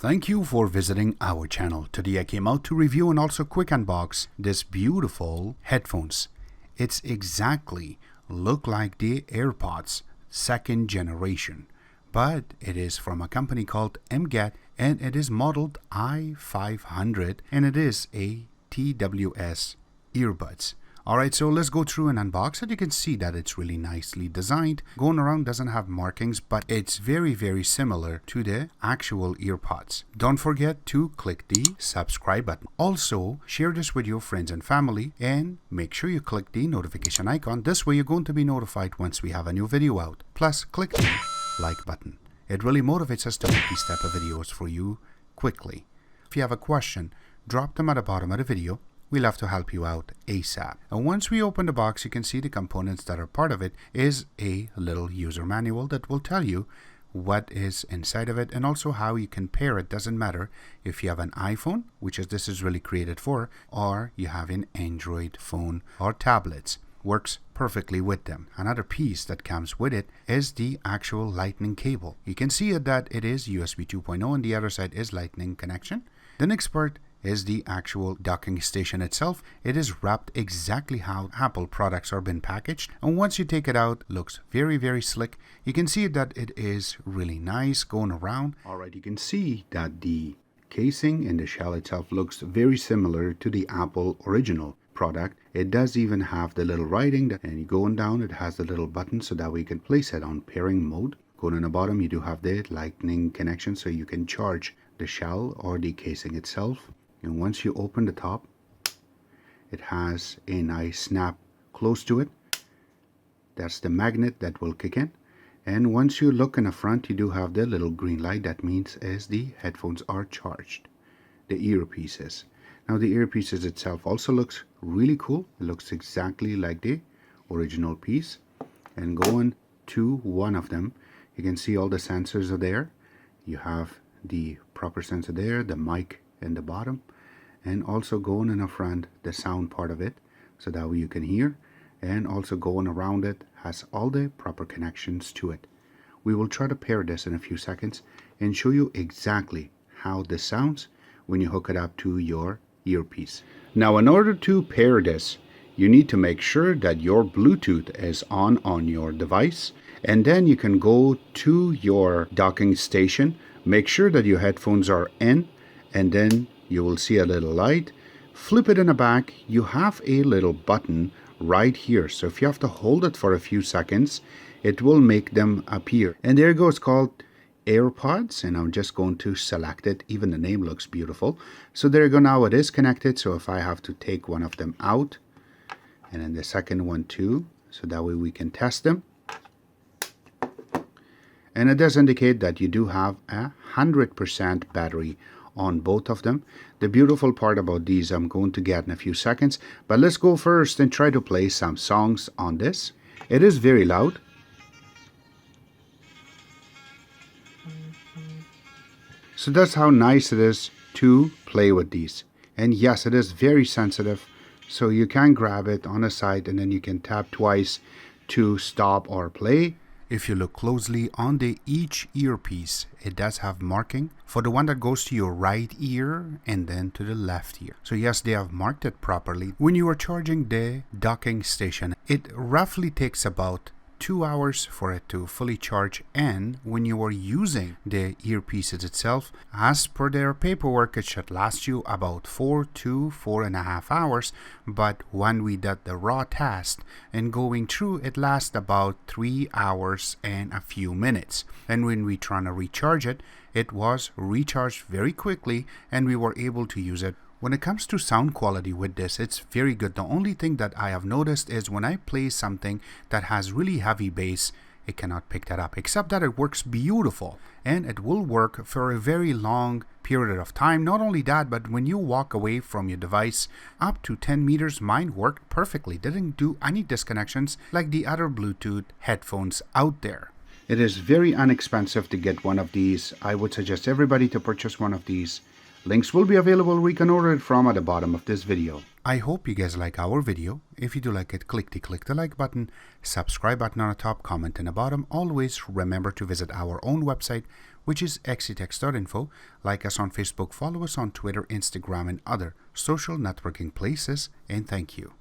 Thank you for visiting our channel. Today I came out to review and also quick unbox this beautiful headphones. It's exactly look like the AirPods second generation, but it is from a company called MGET and it is modeled i500 and it is a TWS earbuds. Alright, so let's go through and unbox it. You can see that it's really nicely designed. Going around doesn't have markings, but it's very similar to the actual earpods. Don't forget to click the subscribe button. Also, share this with your friends and family and make sure you click the notification icon. This way you're going to be notified once we have a new video out. Plus, click the like button. It really motivates us to make these type of videos for you quickly. If you have a question, drop them at the bottom of the video. We love to help you out ASAP. And once we open the box, you can see the components that are part of it is a little user manual that will tell you what is inside of it and also how you can pair it. Doesn't matter if you have an iPhone, which is this is really created for, or you have an Android phone or tablets. Works perfectly with them. Another piece that comes with it is the actual lightning cable. You can see that it is USB 2.0 and the other side is lightning connection. The next part is the actual docking station itself. It is wrapped exactly how Apple products are been packaged, and once you take it out, looks very slick. You can see that it is really nice going around. Alright, you can see that the casing and the shell itself looks very similar to the Apple original product. It does even have the little writing and going down it has the little button so that we can place it on pairing mode. Going on the bottom you do have the lightning connection so you can charge the shell or the casing itself. And once you open the top, it has a nice snap close to it. That's the magnet that will kick in. And once you look in the front, you do have the little green light. That means as the headphones are charged, the earpieces. Now the earpieces itself also looks really cool. It looks exactly like the original piece. And going to one of them, you can see all the sensors are there. You have the proper sensor there, the mic in the bottom, and also going in the front the sound part of it so that way you can hear, and also going around it has all the proper connections to it. We will try to pair this in a few seconds and show you exactly how this sounds when you hook it up to your earpiece. Now in order to pair this, you need to make sure that your Bluetooth is on your device, and then you can go to your docking station, make sure that your headphones are in, and then you will see a little light. Flip it in the back, you have a little button right here, so if you have to hold it for a few seconds it will make them appear, and there it goes, called AirPods, and I'm just going to select it. Even the name looks beautiful. So there you go, now it is connected. So if I have to take one of them out and then the second one too, so that way we can test them. And it does indicate that you do have 100% battery on both of them. The beautiful part about these I'm going to get in a few seconds, but let's go first and try to play some songs on this. It is very loud. So that's how nice it is to play with these. And yes, it is very sensitive, so you can grab it on the side and then you can tap twice to stop or play. If you look closely on the each earpiece, it does have marking for the one that goes to your right ear and then to the left ear. So yes, they have marked it properly. When you are charging the docking station, it roughly takes about 2 hours for it to fully charge, and when you are using the earpieces itself, as per their paperwork, it should last you about 4 to 4.5 hours, but when we did the raw test and going through, it lasts about 3 hours and a few minutes. And when we trying to recharge it, it was recharged very quickly and we were able to use it. When it comes to sound quality with this, it's very good. The only thing that I have noticed is when I play something that has really heavy bass, it cannot pick that up, except that it works beautiful and it will work for a very long period of time. Not only that, but when you walk away from your device up to 10 meters, mine worked perfectly. Didn't do any disconnections like the other Bluetooth headphones out there. It is very inexpensive to get one of these. I would suggest everybody to purchase one of these. Links will be available where you can order it from at the bottom of this video. I hope you guys like our video. If you do like it, click the like button, subscribe button on the top, comment in the bottom. Always remember to visit our own website which is xctex.info. Like us on Facebook, follow us on Twitter, Instagram, and other social networking places, and thank you.